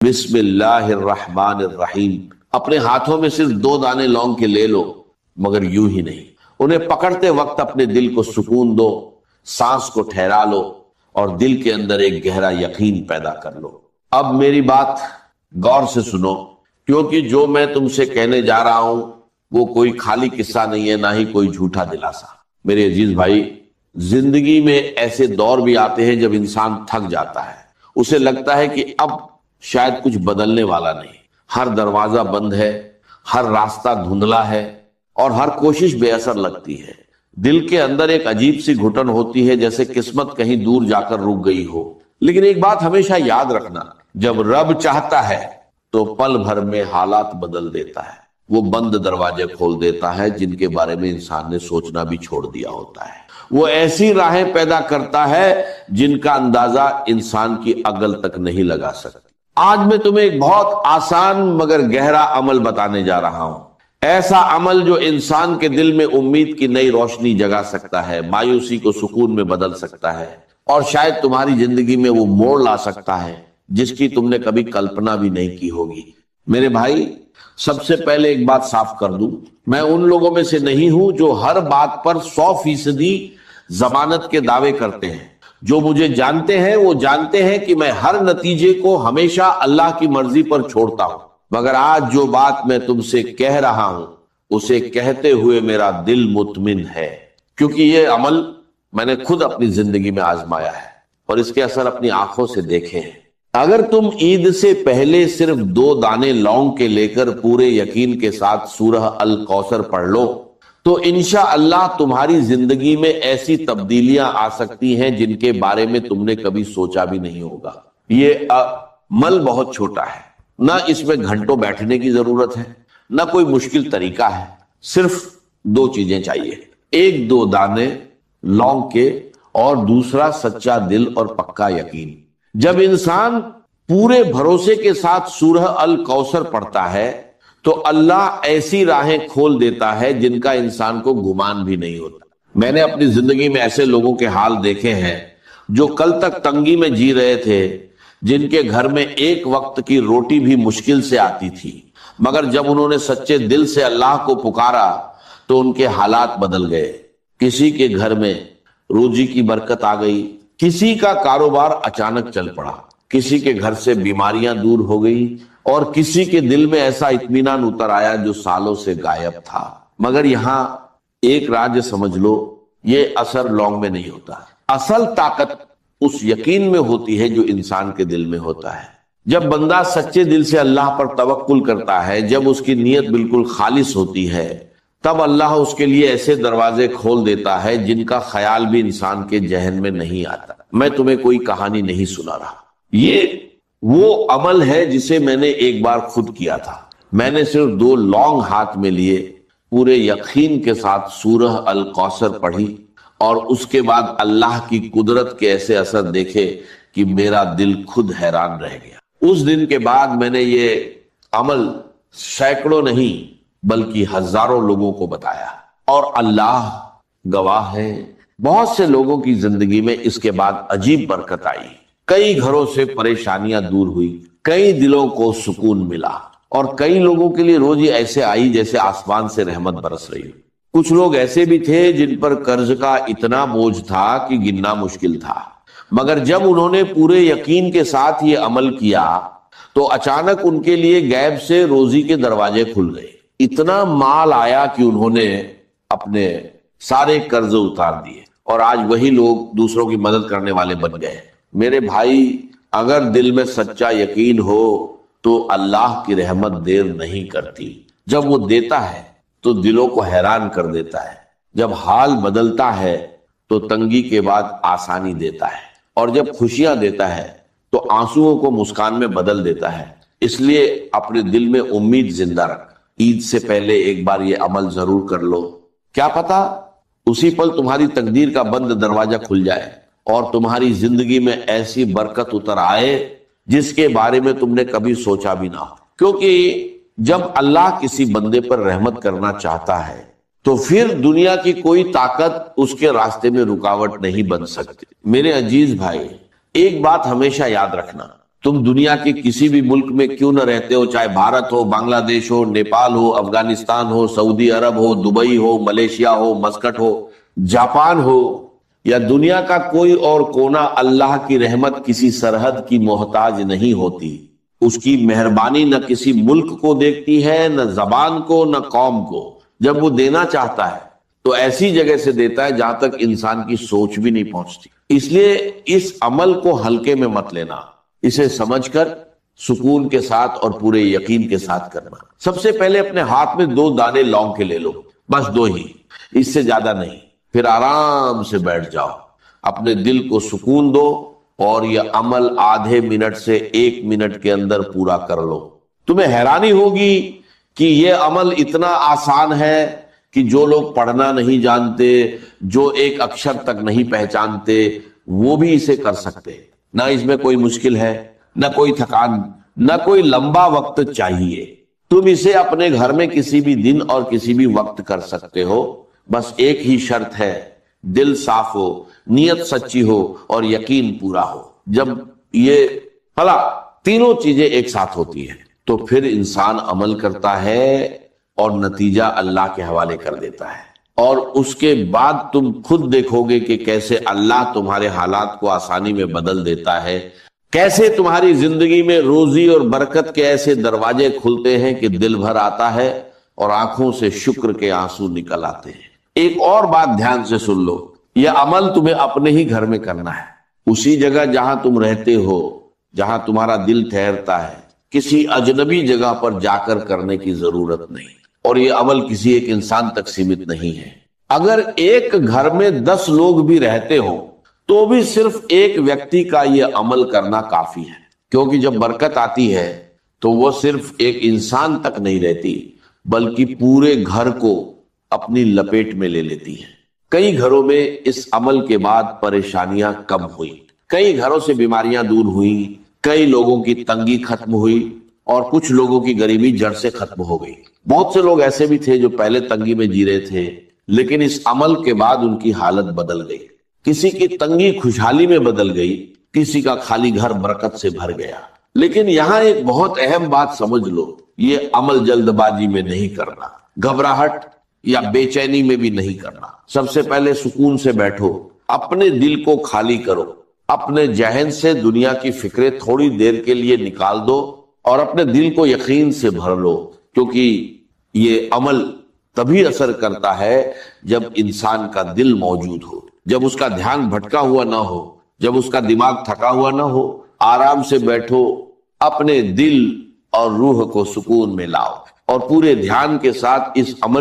بسم اللہ الرحمن الرحیم۔ اپنے ہاتھوں میں صرف 2 دانے لونگ کے لے لو، مگر یوں ہی نہیں، انہیں پکڑتے وقت اپنے دل کو سکون دو، سانس کو ٹھہرا لو اور دل کے اندر ایک گہرا یقین پیدا کر لو۔ اب میری بات غور سے سنو، کیونکہ جو میں تم سے کہنے جا رہا ہوں وہ کوئی خالی قصہ نہیں ہے، نہ ہی کوئی جھوٹا دلاسا۔ میرے عزیز بھائی، زندگی میں ایسے دور بھی آتے ہیں جب انسان تھک جاتا ہے، اسے لگتا ہے کہ اب شاید کچھ بدلنے والا نہیں، ہر دروازہ بند ہے، ہر راستہ دھندلا ہے اور ہر کوشش بے اثر لگتی ہے۔ دل کے اندر ایک عجیب سی گھٹن ہوتی ہے، جیسے قسمت کہیں دور جا کر رک گئی ہو۔ لیکن ایک بات ہمیشہ یاد رکھنا، جب رب چاہتا ہے تو پل بھر میں حالات بدل دیتا ہے، وہ بند دروازے کھول دیتا ہے جن کے بارے میں انسان نے سوچنا بھی چھوڑ دیا ہوتا ہے، وہ ایسی راہیں پیدا کرتا ہے جن کا اندازہ انسان کی عقل تک نہیں لگا سکتی۔ آج میں تمہیں ایک بہت آسان مگر گہرا عمل بتانے جا رہا ہوں، ایسا عمل جو انسان کے دل میں امید کی نئی روشنی جگا سکتا ہے، مایوسی کو سکون میں بدل سکتا ہے اور شاید تمہاری زندگی میں وہ موڑ لا سکتا ہے جس کی تم نے کبھی کلپنا بھی نہیں کی ہوگی۔ میرے بھائی، سب سے پہلے ایک بات صاف کر دوں، میں ان لوگوں میں سے نہیں ہوں جو ہر بات پر 100% ضمانت کے دعوے کرتے ہیں۔ جو مجھے جانتے ہیں وہ جانتے ہیں کہ میں ہر نتیجے کو ہمیشہ اللہ کی مرضی پر چھوڑتا ہوں، مگر آج جو بات میں تم سے کہہ رہا ہوں اسے کہتے ہوئے میرا دل مطمئن ہے، کیونکہ یہ عمل میں نے خود اپنی زندگی میں آزمایا ہے اور اس کے اثر اپنی آنکھوں سے دیکھے ہیں۔ اگر تم عید سے پہلے صرف 2 دانے لونگ کے لے کر پورے یقین کے ساتھ سورہ الکوثر پڑھ لو تو انشاءاللہ تمہاری زندگی میں ایسی تبدیلیاں آ سکتی ہیں جن کے بارے میں تم نے کبھی سوچا بھی نہیں ہوگا۔ یہ عمل بہت چھوٹا ہے، نہ اس میں گھنٹوں بیٹھنے کی ضرورت ہے، نہ کوئی مشکل طریقہ ہے، صرف 2 چیزیں چاہیے، 1-2 دانے لونگ کے اور دوسرا سچا دل اور پکا یقین۔ جب انسان پورے بھروسے کے ساتھ سورہ الکوثر پڑھتا ہے تو اللہ ایسی راہیں کھول دیتا ہے جن کا انسان کو گمان بھی نہیں ہوتا۔ میں نے اپنی زندگی میں ایسے لوگوں کے حال دیکھے ہیں جو کل تک تنگی میں جی رہے تھے، جن کے گھر میں ایک وقت کی روٹی بھی مشکل سے آتی تھی، مگر جب انہوں نے سچے دل سے اللہ کو پکارا تو ان کے حالات بدل گئے۔ کسی کے گھر میں روزی کی برکت آ گئی، کسی کا کاروبار اچانک چل پڑا، کسی کے گھر سے بیماریاں دور ہو گئی اور کسی کے دل میں ایسا اطمینان اتر آیا جو سالوں سے غائب تھا۔ مگر یہاں ایک راز سمجھ لو، یہ اثر لونگ میں نہیں ہوتا، اصل طاقت اس یقین میں ہوتی ہے جو انسان کے دل میں ہوتا ہے۔ جب بندہ سچے دل سے اللہ پر توکل کرتا ہے، جب اس کی نیت بالکل خالص ہوتی ہے، تب اللہ اس کے لیے ایسے دروازے کھول دیتا ہے جن کا خیال بھی انسان کے ذہن میں نہیں آتا۔ میں تمہیں کوئی کہانی نہیں سنا رہا، یہ وہ عمل ہے جسے میں نے ایک بار خود کیا تھا۔ میں نے صرف 2 لونگ ہاتھ میں لیے، پورے یقین کے ساتھ سورہ الکوثر پڑھی اور اس کے بعد اللہ کی قدرت کے ایسے اثر دیکھے کہ میرا دل خود حیران رہ گیا۔ اس دن کے بعد میں نے یہ عمل سینکڑوں نہیں بلکہ ہزاروں لوگوں کو بتایا، اور اللہ گواہ ہے، بہت سے لوگوں کی زندگی میں اس کے بعد عجیب برکت آئی، کئی گھروں سے پریشانیاں دور ہوئی، کئی دلوں کو سکون ملا اور کئی لوگوں کے لیے روزی ایسے آئی جیسے آسمان سے رحمت برس رہی۔ کچھ لوگ ایسے بھی تھے جن پر قرض کا اتنا بوجھ تھا کہ گننا مشکل تھا، مگر جب انہوں نے پورے یقین کے ساتھ یہ عمل کیا تو اچانک ان کے لیے غیب سے روزی کے دروازے کھل گئے، اتنا مال آیا کہ انہوں نے اپنے سارے قرض اتار دیے اور آج وہی لوگ دوسروں کی مدد کرنے والے بن گئے۔ میرے بھائی، اگر دل میں سچا یقین ہو تو اللہ کی رحمت دیر نہیں کرتی، جب وہ دیتا ہے تو دلوں کو حیران کر دیتا ہے، جب حال بدلتا ہے تو تنگی کے بعد آسانی دیتا ہے، اور جب خوشیاں دیتا ہے تو آنسوؤں کو مسکان میں بدل دیتا ہے۔ اس لیے اپنے دل میں امید زندہ رکھ، عید سے پہلے ایک بار یہ عمل ضرور کر لو، کیا پتا اسی پل تمہاری تقدیر کا بند دروازہ کھل جائے اور تمہاری زندگی میں ایسی برکت اتر آئے جس کے بارے میں تم نے کبھی سوچا بھی نہ ہو۔ کیونکہ جب اللہ کسی بندے پر رحمت کرنا چاہتا ہے تو پھر دنیا کی کوئی طاقت اس کے راستے میں رکاوٹ نہیں بن سکتی۔ میرے عزیز بھائی، ایک بات ہمیشہ یاد رکھنا، تم دنیا کے کسی بھی ملک میں کیوں نہ رہتے ہو، چاہے بھارت ہو، بنگلہ دیش ہو، نیپال ہو، افغانستان ہو، سعودی عرب ہو، دبئی ہو، ملیشیا ہو، مسکٹ ہو، جاپان ہو، یا دنیا کا کوئی اور کونا، اللہ کی رحمت کسی سرحد کی محتاج نہیں ہوتی۔ اس کی مہربانی نہ کسی ملک کو دیکھتی ہے، نہ زبان کو، نہ قوم کو۔ جب وہ دینا چاہتا ہے تو ایسی جگہ سے دیتا ہے جہاں تک انسان کی سوچ بھی نہیں پہنچتی۔ اس لیے اس عمل کو ہلکے میں مت لینا، اسے سمجھ کر سکون کے ساتھ اور پورے یقین کے ساتھ کرنا۔ سب سے پہلے اپنے ہاتھ میں 2 دانے لونگ کے لے لو، بس 2 ہی، اس سے زیادہ نہیں۔ پھر آرام سے بیٹھ جاؤ، اپنے دل کو سکون دو، اور یہ عمل آدھے منٹ سے 1 منٹ کے اندر پورا کر لو۔ تمہیں حیرانی ہوگی کہ یہ عمل اتنا آسان ہے کہ جو لوگ پڑھنا نہیں جانتے، جو ایک اکشر تک نہیں پہچانتے، وہ بھی اسے کر سکتے۔ نہ اس میں کوئی مشکل ہے، نہ کوئی تھکان، نہ کوئی لمبا وقت چاہیے۔ تم اسے اپنے گھر میں کسی بھی دن اور کسی بھی وقت کر سکتے ہو، بس ایک ہی شرط ہے، دل صاف ہو، نیت سچی ہو اور یقین پورا ہو۔ جب یہ تینوں چیزیں ایک ساتھ ہوتی ہیں تو پھر انسان عمل کرتا ہے اور نتیجہ اللہ کے حوالے کر دیتا ہے، اور اس کے بعد تم خود دیکھو گے کہ کیسے اللہ تمہارے حالات کو آسانی میں بدل دیتا ہے، کیسے تمہاری زندگی میں روزی اور برکت کے ایسے دروازے کھلتے ہیں کہ دل بھر آتا ہے اور آنکھوں سے شکر کے آنسو نکل آتے ہیں۔ ایک اور بات دھیان سے سن لو، یہ عمل تمہیں اپنے ہی گھر میں کرنا ہے، اسی جگہ جہاں تم رہتے ہو، جہاں تمہارا دل ٹھہرتا ہے، کسی اجنبی جگہ پر جا کر کرنے کی ضرورت نہیں، اور یہ عمل کسی ایک انسان تک سیمت نہیں ہے۔ اگر ایک گھر میں 10 لوگ بھی رہتے ہوں تو بھی صرف ایک ویکتی کا یہ عمل کرنا کافی ہے، کیونکہ جب برکت آتی ہے تو وہ صرف ایک انسان تک نہیں رہتی بلکہ پورے گھر کو اپنی لپیٹ میں لے لیتی ہے۔ کئی گھروں میں اس عمل کے بعد پریشانیاں کم ہوئی، کئی گھروں سے بیماریاں دور ہوئیں، کئی لوگوں کی تنگی ختم ہوئی، اور کچھ لوگوں کی غریبی جڑ سے ختم ہو گئی۔ بہت سے لوگ ایسے بھی تھے جو پہلے تنگی میں جی رہے تھے، لیکن اس عمل کے بعد ان کی حالت بدل گئی۔ کسی کی تنگی خوشحالی میں بدل گئی، کسی کا خالی گھر برکت سے بھر گیا۔ لیکن یہاں ایک بہت اہم بات سمجھ لو، یہ عمل جلد بازی میں نہیں کرنا، گھبراہٹ یا بے چینی میں بھی نہیں کرنا۔ سب سے پہلے سکون سے بیٹھو، اپنے دل کو خالی کرو، اپنے ذہن سے دنیا کی فکریں تھوڑی دیر کے لیے نکال دو اور اپنے دل کو یقین سے بھر لو، کیونکہ یہ عمل تبھی اثر کرتا ہے جب انسان کا دل موجود ہو، جب اس کا دھیان بھٹکا ہوا نہ ہو، جب اس کا دماغ تھکا ہوا نہ ہو۔ آرام سے بیٹھو، اپنے دل اور روح کو سکون میں لاؤ اور پورے دھیان کے ساتھ اس عمل